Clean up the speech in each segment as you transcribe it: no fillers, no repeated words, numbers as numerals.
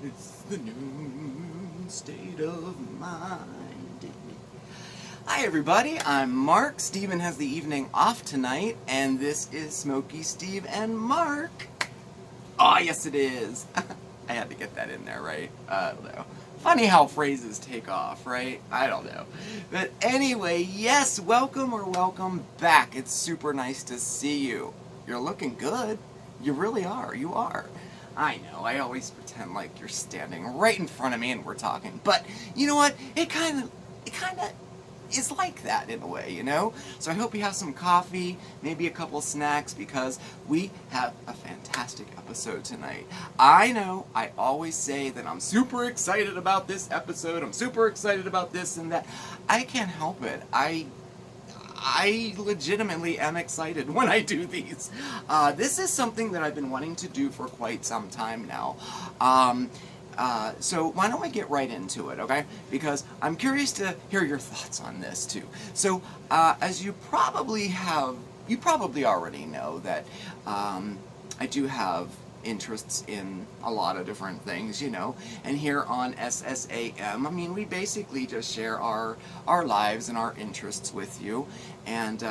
It's the new state of mind. Hi everybody, I'm Mark. Steven has the evening off tonight, and this is Smokey, Steve, and Mark. Oh, yes it is. I had to get that in there, right? I don't know. Funny how phrases take off, right? I don't know. But anyway, yes, welcome or welcome back. It's super nice to see you. You're looking good. You really are. You are. I know, I always pretend like you're standing right in front of me and we're talking. But you know what? It kind of is like that in a way, you know? So I hope you have some coffee, maybe a couple snacks, because we have a fantastic episode tonight. I know I always say that I'm super excited about this episode, I'm super excited about this and that. I can't help it. I legitimately am excited when I do these. This is something that I've been wanting to do for quite some time now. So why don't we get right into it, okay? Because I'm curious to hear your thoughts on this too. So as you probably already know that I do have interests in a lot of different things, you know, and here on SSAM, I mean, we basically just share our lives and our interests with you, and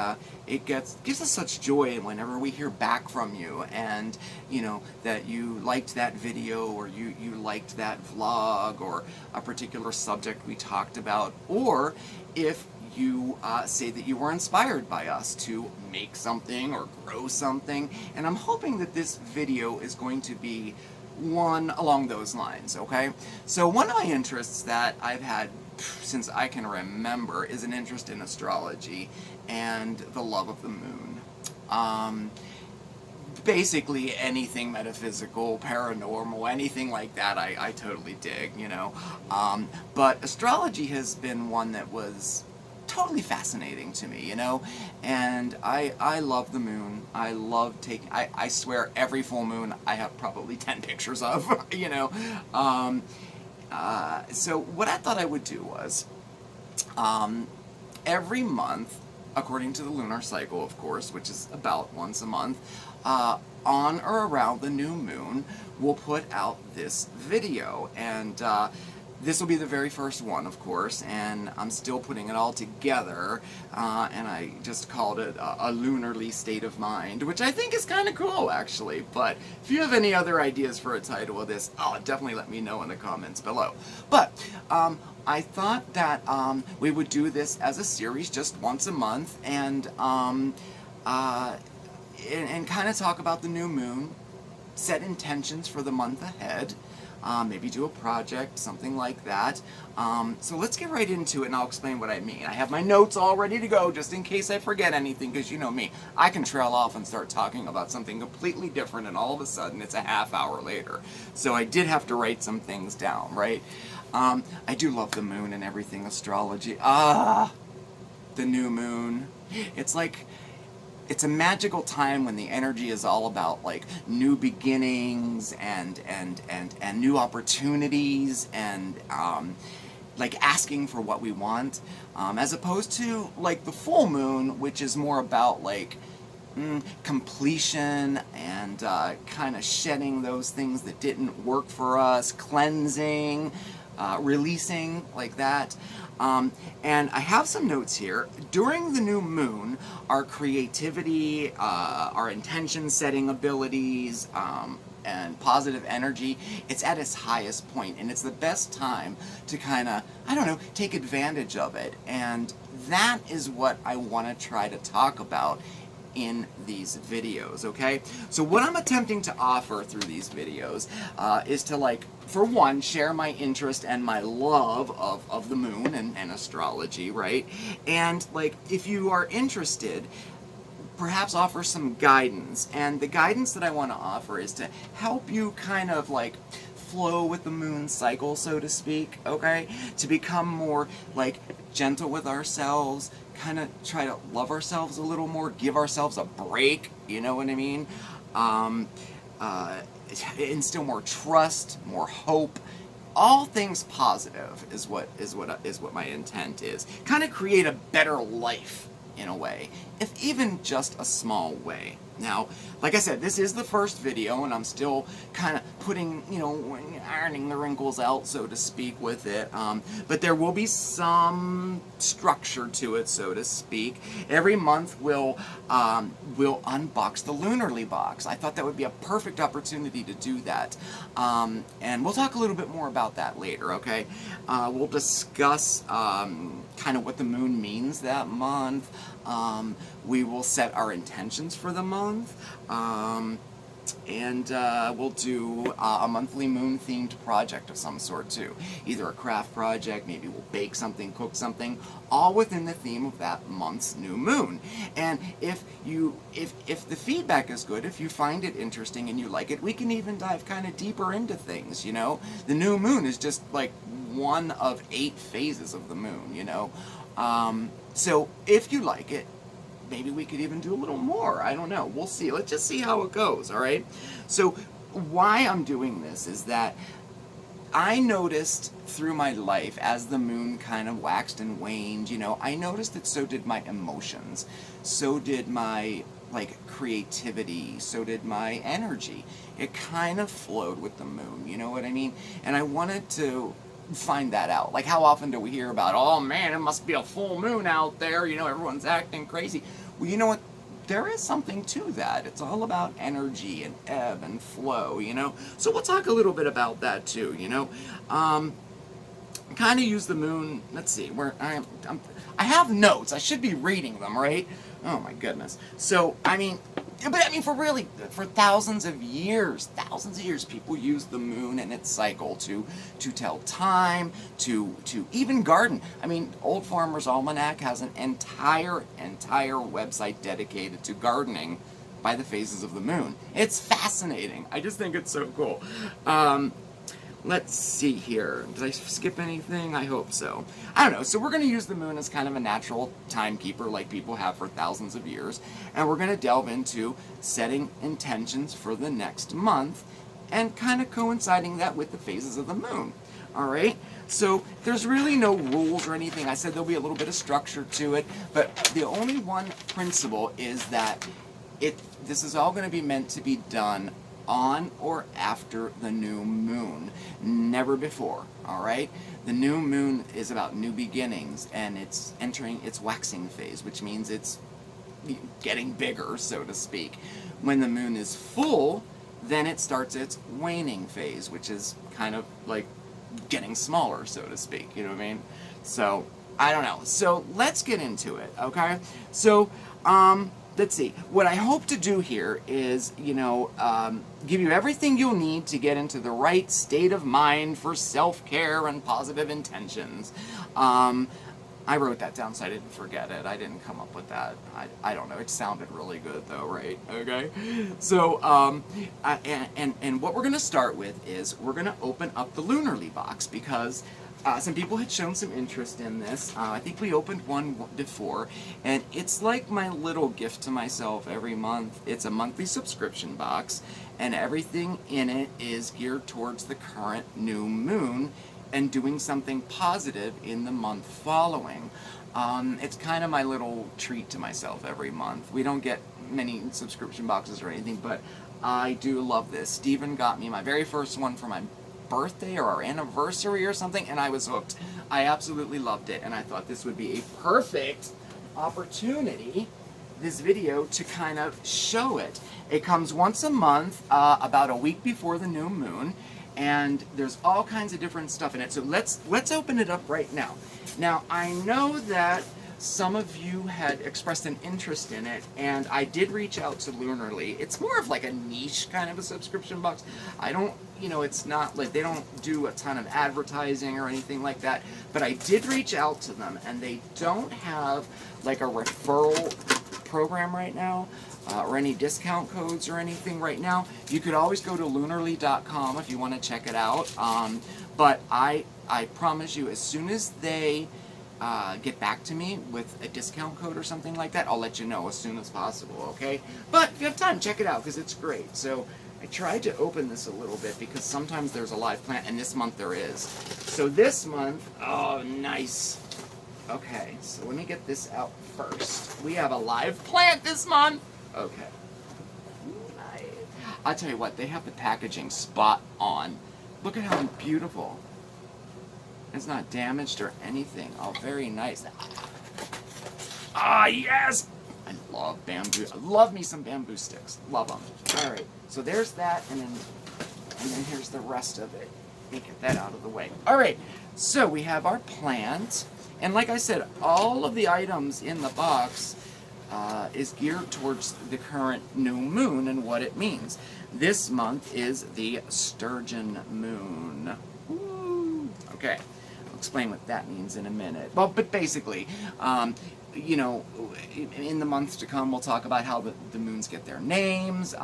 it gives us such joy whenever we hear back from you, and you know that you liked that video, or you liked that vlog, or a particular subject we talked about, or if you say that you were inspired by us to make something or grow something, and I'm hoping that this video is going to be one along those lines, okay? So one of my interests that I've had since I can remember is an interest in astrology and the love of the moon. Basically anything metaphysical, paranormal, anything like that, I totally dig, you know. But astrology has been one that was totally fascinating to me, you know, and I love the moon. I love taking, I swear every full moon I have probably 10 pictures of, you know. So what I thought I would do was, every month, according to the lunar cycle, of course, which is about once a month, on or around the new moon, we'll put out this video, and this will be the very first one, of course, and I'm still putting it all together, and I just called it a Lunarly state of mind, which I think is kind of cool, actually. But if you have any other ideas for a title of this, definitely let me know in the comments below. But I thought that we would do this as a series just once a month, and kind of talk about the new moon, set intentions for the month ahead, maybe do a project, something like that. So let's get right into it, and I'll explain what I mean. I have my notes all ready to go just in case I forget anything, because you know me, I can trail off and start talking about something completely different, and all of a sudden it's a half hour later. So I did have to write some things down, right? I do love the moon and everything astrology. The new moon. It's a magical time when the energy is all about like new beginnings and new opportunities, and like asking for what we want, as opposed to like the full moon, which is more about like completion and kind of shedding those things that didn't work for us, cleansing, releasing, like that. And I have some notes here. During the new moon, our creativity, our intention setting abilities, and positive energy, it's at its highest point, and it's the best time to kind of, I don't know, take advantage of it. And that is what I want to try to talk about in these videos, okay? So what I'm attempting to offer through these videos is to, like, for one, share my interest and my love of the moon and astrology, right? And, like, if you are interested, perhaps offer some guidance. And the guidance that I want to offer is to help you kind of, like, flow with the moon cycle, so to speak, okay? To become more, like, gentle with ourselves, kind of try to love ourselves a little more, give ourselves a break, you know what I mean? Instill more trust, more hope, all things positive is what my intent is. Kind of create a better life in a way, if even just a small way. Now, like I said, this is the first video, and I'm still kind of putting, ironing the wrinkles out, so to speak, with it. But there will be some structure to it, so to speak. Every month we'll unbox the Lunarly box. I thought that would be a perfect opportunity to do that. And we'll talk a little bit more about that later, okay? We'll discuss kind of what the moon means that month. We will set our intentions for the month, and we'll do a monthly moon-themed project of some sort too. Either a craft project, maybe we'll bake something, cook something, all within the theme of that month's new moon. And if the feedback is good, if you find it interesting and you like it, we can even dive kind of deeper into things, The new moon is just like one of 8 phases of the moon, So if you like it, maybe we could even do a little more. I don't know. We'll see. Let's just see how it goes, all right? So why I'm doing this is that I noticed through my life, as the moon kind of waxed and waned, I noticed that so did my emotions. So did my, creativity. So did my energy. It kind of flowed with the moon, you know what I mean? And I wanted to find that out. Like, how often do we hear about, oh man, it must be a full moon out there, everyone's acting crazy. Well, you know what? There is something to that. It's all about energy and ebb and flow, So we'll talk a little bit about that too, kind of use the moon. Let's see, where I have notes. I should be reading them, right? Oh my goodness. So, for thousands of years, people use the moon and its cycle to tell time, to even garden. Old Farmer's Almanac has an entire website dedicated to gardening by the phases of the moon. It's fascinating. I just think it's so cool. Let's see here. Did I skip anything? I hope so. I don't know. So we're going to use the moon as kind of a natural timekeeper like people have for thousands of years. And we're going to delve into setting intentions for the next month and kind of coinciding that with the phases of the moon. All right? So there's really no rules or anything. I said there'll be a little bit of structure to it. But the only one principle is that this is all going to be meant to be done on or after the new moon, never before, all right? The new moon is about new beginnings, and it's entering its waxing phase, which means it's getting bigger, so to speak. When the moon is full, then it starts its waning phase, which is kind of like getting smaller, so to speak, you know what I mean? So, I don't know. So, let's get into it, okay? So, let's see. What I hope to do here is, give you everything you'll need to get into the right state of mind for self-care and positive intentions. I wrote that down so I didn't forget it. I didn't come up with that. I don't know. It sounded really good though, right? Okay. So, and what we're going to start with is we're going to open up the Lunarly box because some people had shown some interest in this. I think we opened one before, and it's like my little gift to myself every month. It's a monthly subscription box, and everything in it is geared towards the current new moon and doing something positive in the month following. It's kind of my little treat to myself every month. We don't get many subscription boxes or anything, but I do love this. Steven got me my very first one for my birthday or our anniversary or something, and I was hooked. I absolutely loved it, and I thought this would be a perfect opportunity, this video, to kind of show it. It comes once a month, about a week before the new moon, and there's all kinds of different stuff in it. So let's open it up right now. Now, I know that some of you had expressed an interest in it, and I did reach out to Lunarly. It's more of like a niche kind of a subscription box. I don't, it's not like they don't do a ton of advertising or anything like that, but I did reach out to them, and they don't have like a referral program right now, or any discount codes or anything right now. You could always go to lunarly.com if you want to check it out, but I promise you, as soon as they get back to me with a discount code or something like that, I'll let you know as soon as possible, okay? But if you have time, check it out, because it's great. So I tried to open this a little bit because sometimes there's a live plant, and this month there is. So this month, oh, nice. Okay, so let me get this out first. We have a live plant this month. Okay. I'll tell you what, they have the packaging spot on. Look at how beautiful. It's not damaged or anything. Oh, very nice. Ah, yes! I love bamboo. I love me some bamboo sticks. Love them. All right, so there's that, and then here's the rest of it. Let me get that out of the way. All right, so we have our plant, and like I said, all of the items in the box is geared towards the current new moon and what it means. This month is the sturgeon moon. Woo. Okay, I'll explain what that means in a minute. Well, but basically, you know, in the months to come, we'll talk about how the moons get their names.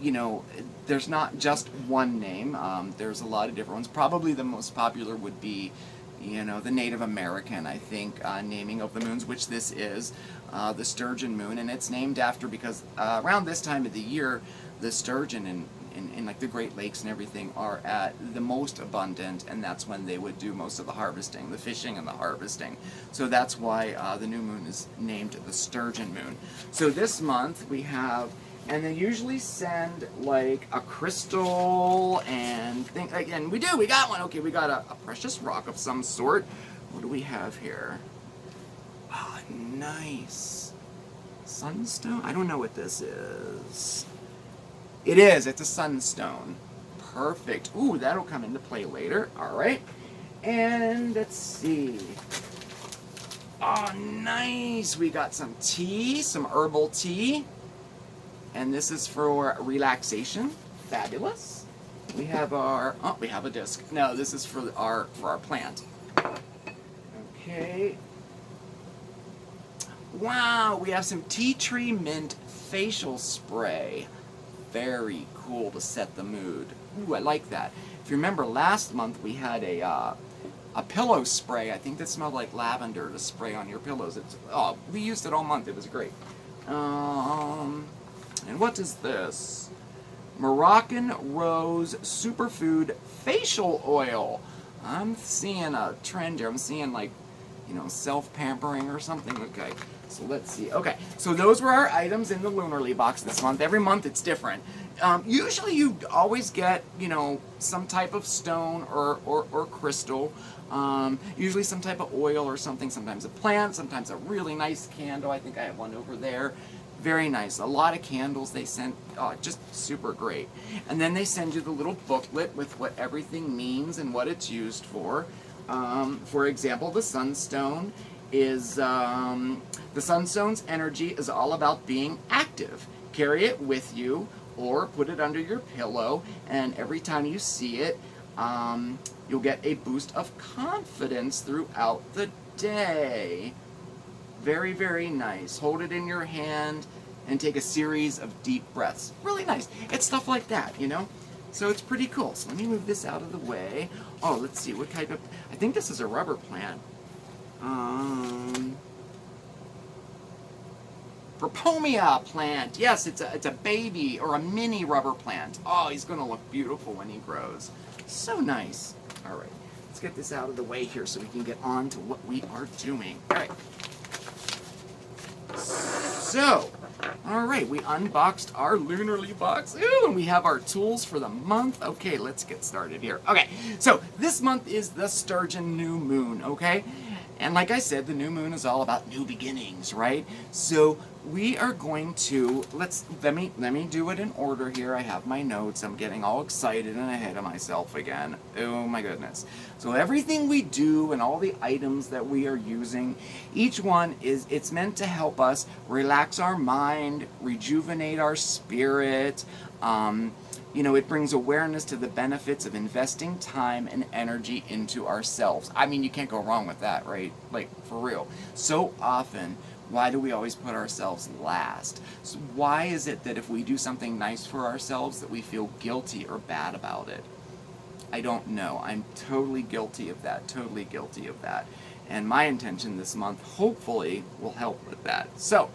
You know, there's not just one name. There's a lot of different ones. Probably the most popular would be, you know, the Native American, I think, naming of the moons, which this is, the sturgeon moon. And it's named after because around this time of the year, the sturgeon in like the Great Lakes and everything are at the most abundant, and that's when they would do most of the harvesting, the fishing and the harvesting. So that's why the new moon is named the sturgeon moon. So this month we have, and they usually send like a crystal and thing, and we got one. Okay, we got a precious rock of some sort. What do we have here? Oh, nice. Sunstone? I don't know what this is. It is. It's a sunstone. Perfect. Ooh, that'll come into play later. All right. And let's see. Oh, nice. We got some tea, some herbal tea. And this is for relaxation. Fabulous. We have our, oh, we have a disc. No, this is for our plant. Okay. Wow, we have some tea tree mint facial spray. Very cool to set the mood. Ooh, I like that. If you remember last month we had a pillow spray. I think that smelled like lavender to spray on your pillows. We used it all month. It was great. And what is this? Moroccan Rose Superfood Facial Oil. I'm seeing a trend here. I'm seeing like, you know, self-pampering or something. Okay, so let's see. Okay, so those were our items in the Lunarly box this month. Every month it's different. Usually you always get, you know, some type of stone or crystal. Usually some type of oil or something. Sometimes a plant, sometimes a really nice candle. I think I have one over there. Very nice. A lot of candles they sent. Oh, just super great. And then they send you the little booklet with what everything means and what it's used for. For example, the sunstone is, the sunstone's energy is all about being active. Carry it with you or put it under your pillow, and every time you see it, you'll get a boost of confidence throughout the day. Very, very nice. Hold it in your hand and take a series of deep breaths. Really nice. It's stuff like that, you know? So it's pretty cool. So let me move this out of the way. Oh, let's see. What type of... I think this is a rubber plant. Propomia plant. Yes, it's a baby or a mini rubber plant. Oh, he's going to look beautiful when he grows. So nice. All right. Let's get this out of the way here so we can get on to what we are doing. All right. So, all right, we unboxed our Lunarly box. Ooh, and we have our tools for the month. Okay, let's get started here. Okay, so this month is the sturgeon new moon, okay? And like I said, the new moon is all about new beginnings, right? So we are going to, let me do it in order here. I have my notes. I'm getting all excited and ahead of myself again. Oh my goodness. So everything we do and all the items that we are using, each one it's meant to help us relax our mind, rejuvenate our spirit. You know, it brings awareness to the benefits of investing time and energy into ourselves. I mean, you can't go wrong with that, right? Like, for real. So often, why do we always put ourselves last? So why is it that if we do something nice for ourselves that we feel guilty or bad about it? I don't know. I'm totally guilty of that. Totally guilty of that. And my intention this month, hopefully, will help with that. So,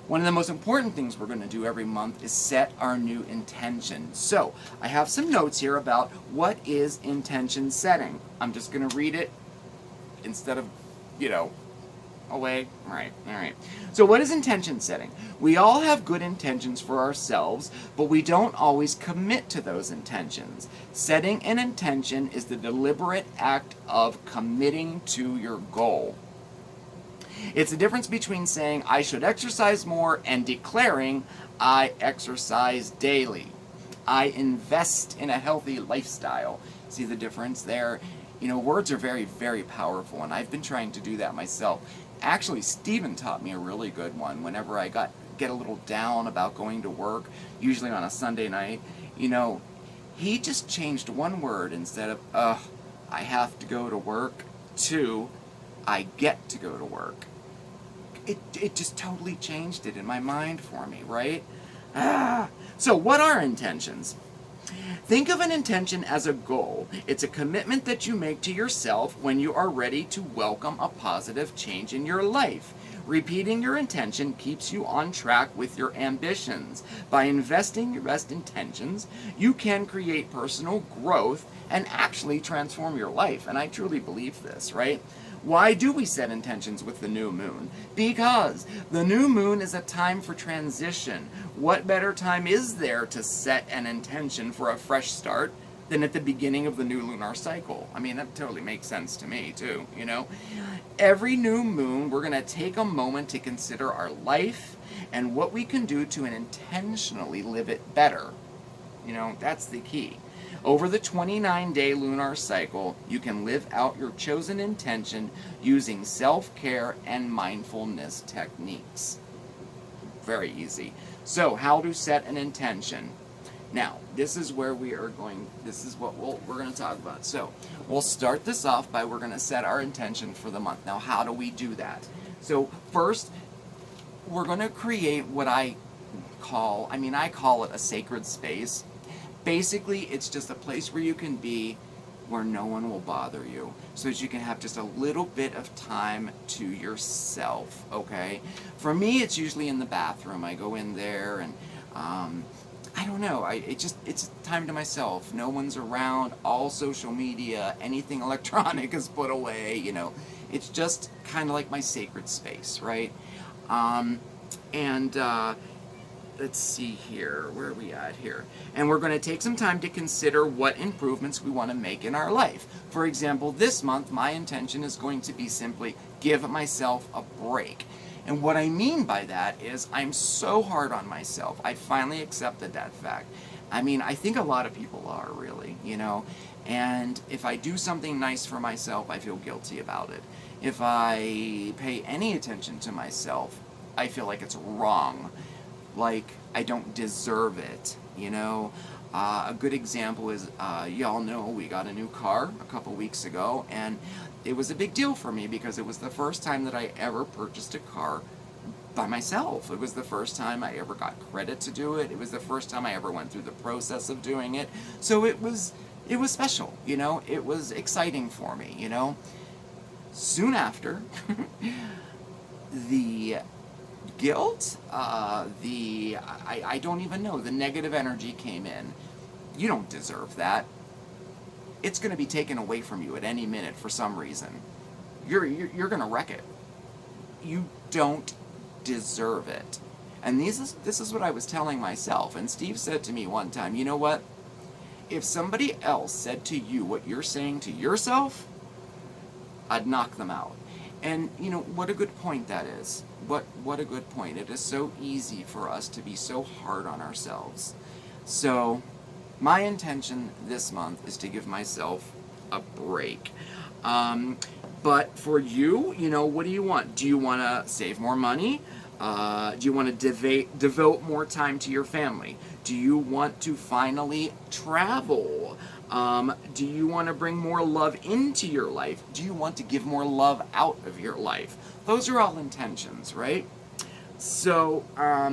one of the most important things we're going to do every month is set our new intention. So, I have some notes here about what is intention setting. I'm just going to read it instead of, you know, away? Right, all right. So what is intention setting? We all have good intentions for ourselves, but we don't always commit to those intentions. Setting an intention is the deliberate act of committing to your goal. It's the difference between saying, I should exercise more, and declaring, I exercise daily. I invest in a healthy lifestyle. See the difference there? You know, words are very, very powerful, and I've been trying to do that myself. Actually, Stephen taught me a really good one whenever I get a little down about going to work, usually on a Sunday night. You know, he just changed one word instead of, I have to go to work, to, I get to go to work. It just totally changed it in my mind for me, right? So what are intentions? Think of an intention as a goal. It's a commitment that you make to yourself when you are ready to welcome a positive change in your life. Repeating your intention keeps you on track with your ambitions. By investing your best intentions, you can create personal growth and actually transform your life. And I truly believe this, right? Why do we set intentions with the new moon? Because the new moon is a time for transition. What better time is there to set an intention for a fresh start than at the beginning of the new lunar cycle? I mean, that totally makes sense to me too, you know? Every new moon, we're going to take a moment to consider our life and what we can do to intentionally live it better. You know, that's the key. Over the 29-day lunar cycle, you can live out your chosen intention using self-care and mindfulness techniques. Very easy. So, how to set an intention? Now, this is where this is what we're going to talk about. So, we'll start this off by we're going to set our intention for the month. Now, how do we do that? So, first, we're going to create what I call it a sacred space. Basically, it's just a place where you can be where no one will bother you, so that you can have just a little bit of time to yourself, okay? For me, it's usually in the bathroom. I go in there and, I don't know, it's time to myself. No one's around, all social media, anything electronic is put away, you know. It's just kind of like my sacred space, right? Let's see here, where are we at here? And we're going to take some time to consider what improvements we want to make in our life. For example, this month, my intention is going to be simply give myself a break. And what I mean by that is I'm so hard on myself. I finally accepted that fact. I mean, I think a lot of people are, really, you know. And if I do something nice for myself, I feel guilty about it. If I pay any attention to myself, I feel like it's wrong. Like I don't deserve it, you know. A good example is, y'all know we got a new car a couple weeks ago, and it was a big deal for me because it was the first time that I ever purchased a car by myself. It was the first time I ever got credit to do it. It was the first time I ever went through the process of doing it. So it was special, you know. It was exciting for me, you know. Soon after, the guilt, I don't even know, the negative energy came in. You don't deserve that. It's going to be taken away from you at any minute for some reason. You're going to wreck it. You don't deserve it. And this is what I was telling myself. And Steve said to me one time, you know what? If somebody else said to you what you're saying to yourself, I'd knock them out. And, you know, what a good point that is. What a good point. It is so easy for us to be so hard on ourselves. So, my intention this month is to give myself a break. But for you, you know, what do you want? Do you want to save more money? Do you want to devote more time to your family? Do you want to finally travel? Do you want to bring more love into your life? Do you want to give more love out of your life? Those are all intentions, right? So,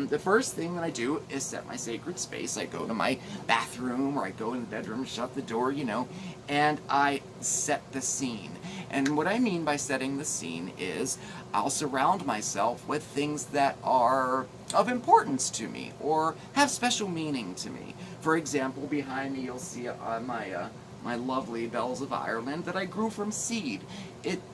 the first thing that I do is set my sacred space. I go to my bathroom, or I go in the bedroom, shut the door, you know, and I set the scene. And what I mean by setting the scene is I'll surround myself with things that are of importance to me or have special meaning to me. For example, behind me you'll see on my my lovely Bells of Ireland that I grew from seed.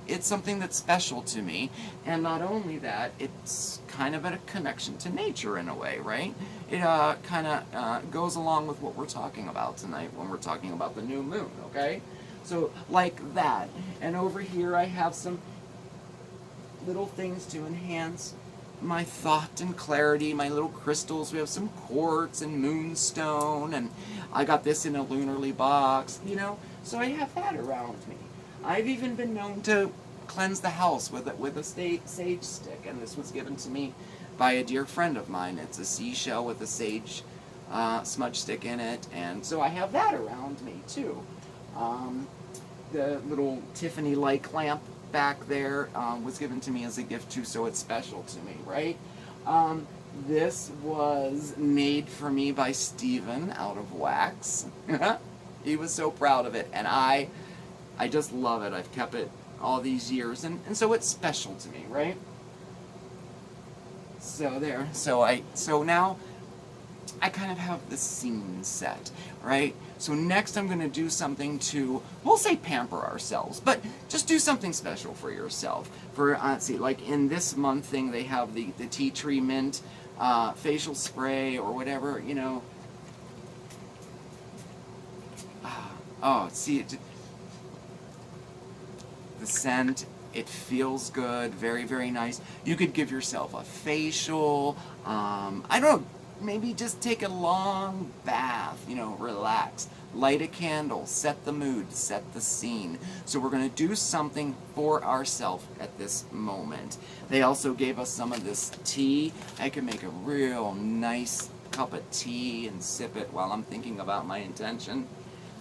It's something that's special to me, and not only that, it's kind of a connection to nature in a way, right? It kind of goes along with what we're talking about tonight when we're talking about the new moon, okay? So like that. And over here I have some little things to enhance my thought and clarity, my little crystals. We have some quartz and moonstone, and I got this in a Lunarly box, you know, so I have that around me. I've even been known to cleanse the house with a sage stick, and this was given to me by a dear friend of mine. It's a seashell with a sage smudge stick in it, and so I have that around me too. The little Tiffany light lamp back there was given to me as a gift too, so it's special to me, right? This was made for me by Steven out of wax. He was so proud of it, and I just love it. I've kept it all these years, and so it's special to me, right? So there. So now I kind of have the scene set, right? So next I'm going to do something to, we'll say pamper ourselves, but just do something special for yourself. For, let's see, like in this month thing, they have the tea tree mint facial spray or whatever, you know. Oh, see, the scent, it feels good, very, very nice. You could give yourself a facial, I don't know, maybe just take a long bath, you know, relax. Light a candle, set the mood, set the scene. So we're going to do something for ourselves at this moment. They also gave us some of this tea. I can make a real nice cup of tea and sip it while I'm thinking about my intention.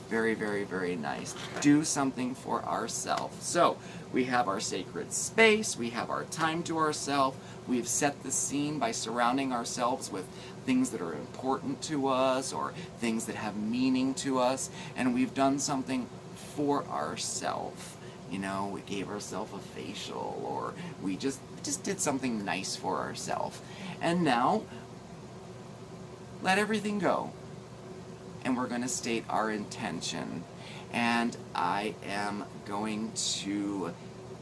Very, very, very nice. Do something for ourselves. So we have our sacred space, we have our time to ourselves, we've set the scene by surrounding ourselves with things that are important to us or things that have meaning to us, and we've done something for ourselves. You know, we gave ourselves a facial, or we just did something nice for ourselves. And now, let everything go. And we're going to state our intention. And I am going to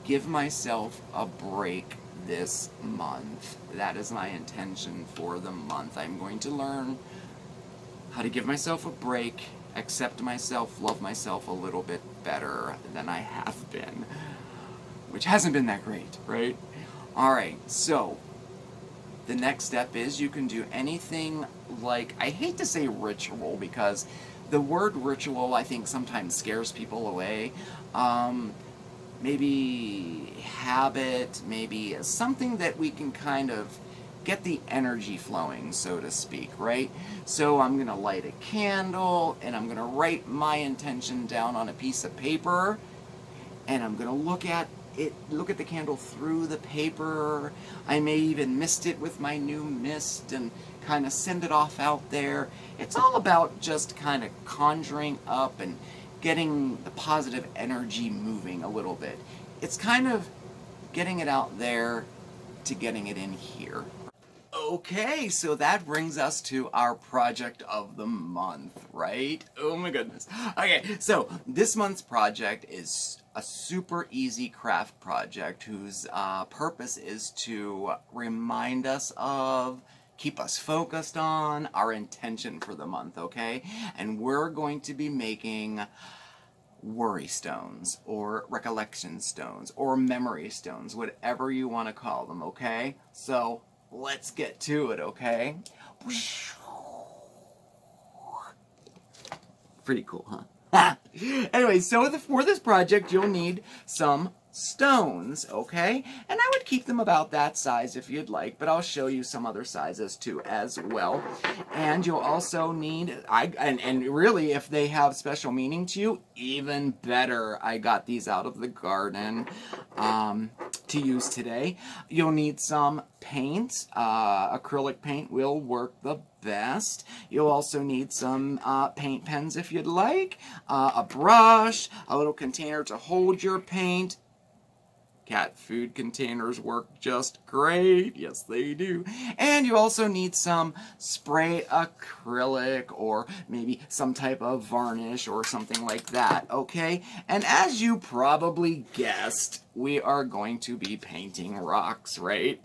give myself a break this month. That is my intention for the month. I'm going to learn how to give myself a break, accept myself, love myself a little bit better than I have been, which hasn't been that great, right? All right, so the next step is you can do anything like, I hate to say ritual because the word ritual I think sometimes scares people away. Maybe habit, maybe something that we can kind of get the energy flowing, so to speak, right? So I'm going to light a candle and I'm going to write my intention down on a piece of paper, and I'm going to look at the candle through the paper. I may even mist it with my new mist and kind of send it off out there. It's all about just kind of conjuring up and getting the positive energy moving a little bit. It's kind of getting it out there to getting it in here. Okay, so that brings us to our project of the month, right? Oh my goodness. Okay, so this month's project is a super easy craft project whose purpose is to remind us of, keep us focused on our intention for the month, okay? And we're going to be making worry stones or recollection stones or memory stones, whatever you want to call them, okay? So let's get to it, okay? Pretty cool, huh? Anyway, so for this project, you'll need some stones, okay? And I would keep them about that size if you'd like, but I'll show you some other sizes too as well. And you'll also need, and really if they have special meaning to you, even better. I got these out of the garden to use today. You'll need some paint. Acrylic paint will work the best. You'll also need some paint pens if you'd like, a brush, a little container to hold your paint. cat food containers work just great. Yes, they do. And you also need some spray acrylic or maybe some type of varnish or something like that, okay? And as you probably guessed, we are going to be painting rocks, right?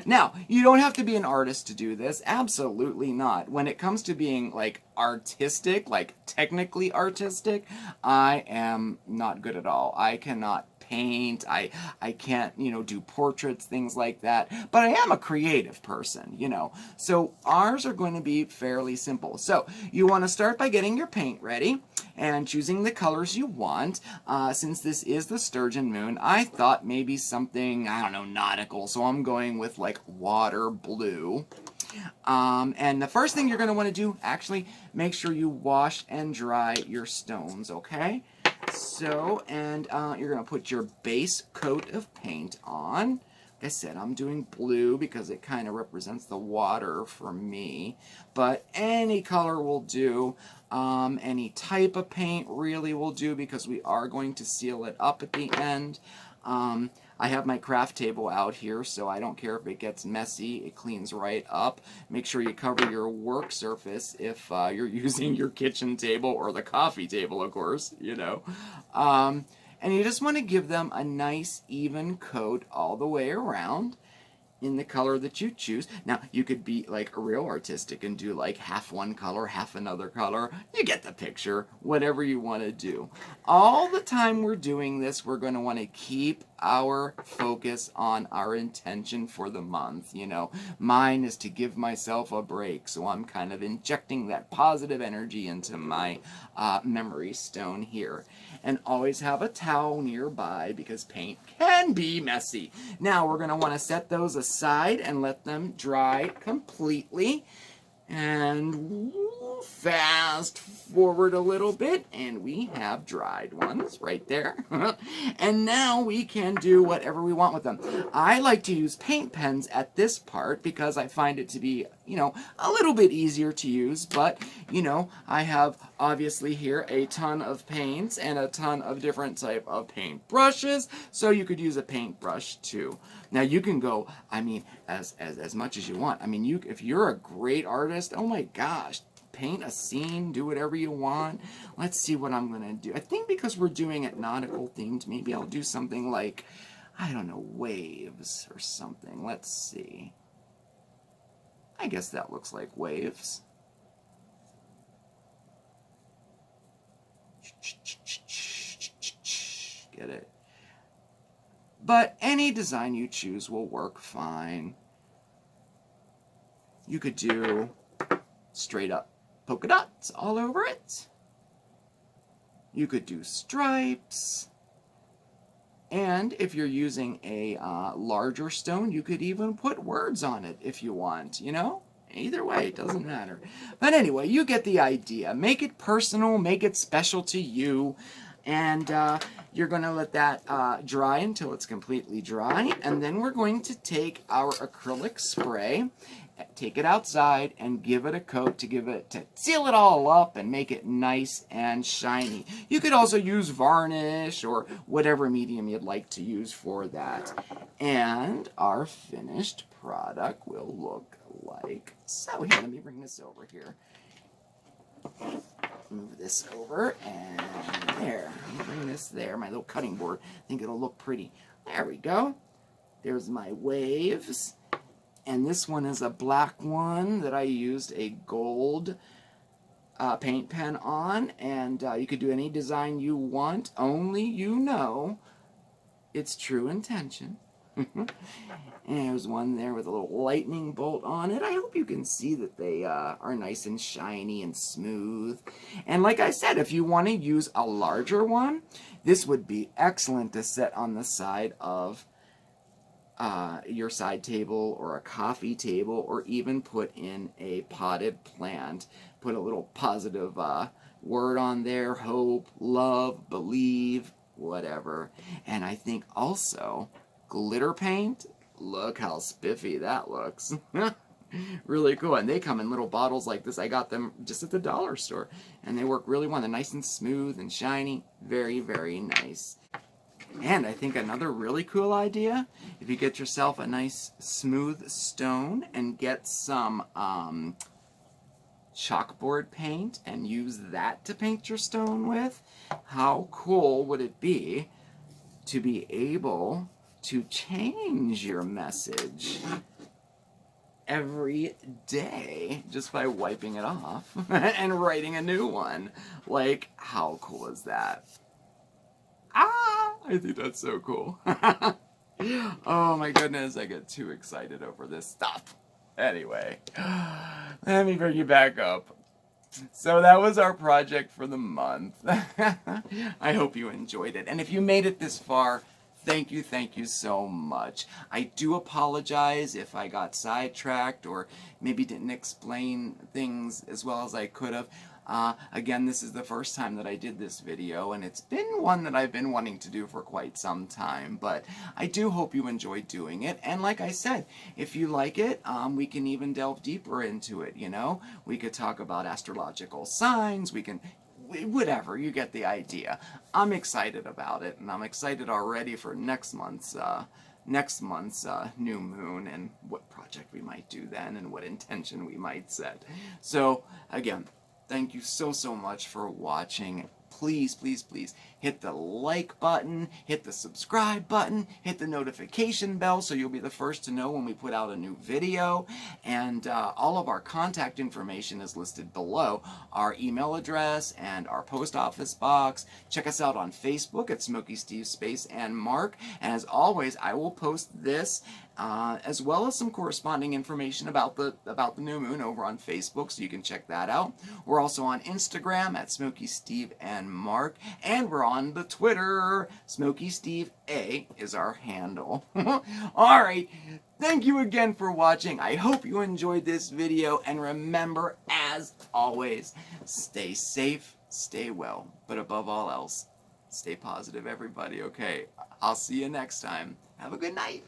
Now, you don't have to be an artist to do this. Absolutely not. When it comes to being like artistic, like technically artistic, I am not good at all. I cannot paint, I can't, do portraits, things like that, but I am a creative person, So ours are going to be fairly simple. So you want to start by getting your paint ready and choosing the colors you want. Since this is the sturgeon moon, I thought maybe something, I don't know, nautical, so I'm going with like water blue. And the first thing you're going to want to do, actually, make sure you wash and dry your stones, okay? So, and you're going to put your base coat of paint on. Like I said, I'm doing blue because it kind of represents the water for me. But any color will do. Any type of paint really will do because we are going to seal it up at the end. I have my craft table out here, so I don't care if it gets messy. It cleans right up. Make sure you cover your work surface if you're using your kitchen table or the coffee table, of course, And you just want to give them a nice, even coat all the way around in the color that you choose. Now, you could be like real artistic and do like half one color, half another color. You get the picture, whatever you want to do. All the time we're doing this, we're going to want to keep our focus on our intention for the month. Mine is to give myself a break, so I'm kind of injecting that positive energy into my memory stone here. And always have a towel nearby because paint can be messy. Now we're going to want to set those aside and let them dry completely. And fast forward a little bit, and we have dried ones right there. And now we can do whatever we want with them. I like to use paint pens at this part because I find it to be, a little bit easier to use. But, I have obviously here a ton of paints and a ton of different type of paint brushes. So you could use a paintbrush too. Now you can go, as much as you want. If you're a great artist, oh my gosh, paint a scene, do whatever you want. Let's see what I'm going to do. I think because we're doing it nautical themed, maybe I'll do something like, I don't know, waves or something. Let's see. I guess that looks like waves. Get it? But any design you choose will work fine. You could do straight up polka dots all over it. You could do stripes. And if you're using a larger stone, you could even put words on it if you want, Either way, it doesn't matter. But anyway, you get the idea. Make it personal, make it special to you. And you're going to let that dry until it's completely dry. And then we're going to take our acrylic spray, take it outside, and give it a coat to seal it all up and make it nice and shiny. You could also use varnish or whatever medium you'd like to use for that. And our finished product will look like so. Here, let me bring this over here. Move this over, and there. Let me bring this there, my little cutting board. I think it'll look pretty. There we go. There's my waves. And this one is a black one that I used a gold paint pen on. And you could do any design you want, only its true intention. And there's one there with a little lightning bolt on it. I hope you can see that they are nice and shiny and smooth. And like I said, if you want to use a larger one, this would be excellent to set on the side of your side table or a coffee table, or even put in a potted plant. Put a little positive word on there: hope, love, believe, whatever. And I think also glitter paint. Look how spiffy that looks. Really cool. And they come in little bottles like this. I got them just at the dollar store, and they work really well. They're nice and smooth and shiny. Very, very nice. And I think another really cool idea, if you get yourself a nice smooth stone and get some chalkboard paint and use that to paint your stone with, how cool would it be to be able to change your message every day just by wiping it off and writing a new one? Like, how cool is that? I think that's so cool. Oh my goodness, I get too excited over this stuff. Anyway, let me bring you back up. So that was our project for the month. I hope you enjoyed it. And if you made it this far, thank you so much. I do apologize if I got sidetracked or maybe didn't explain things as well as I could have. Again, this is the first time that I did this video, and it's been one that I've been wanting to do for quite some time, but I do hope you enjoyed doing it. And like I said, if you like it, we can even delve deeper into it, you know? We could talk about astrological signs, we can... whatever, you get the idea. I'm excited about it, and I'm excited already for next month's new moon and what project we might do then and what intention we might set. So, again, thank you so much for watching. Please hit the like button, hit the subscribe button, hit the notification bell so you'll be the first to know when we put out a new video. And all of our contact information is listed below. Our email address and our post office box. Check us out on Facebook at SmokeySteveAndMarc. And as always, I will post this as well as some corresponding information about the new moon over on Facebook, so you can check that out. We're also on Instagram at SmokeySteveAndMarc, and we're on the Twitter. SmokeySteveA is our handle. All right, thank you again for watching. I hope you enjoyed this video, and remember, as always, stay safe, stay well, but above all else, stay positive, everybody. Okay, I'll see you next time. Have a good night.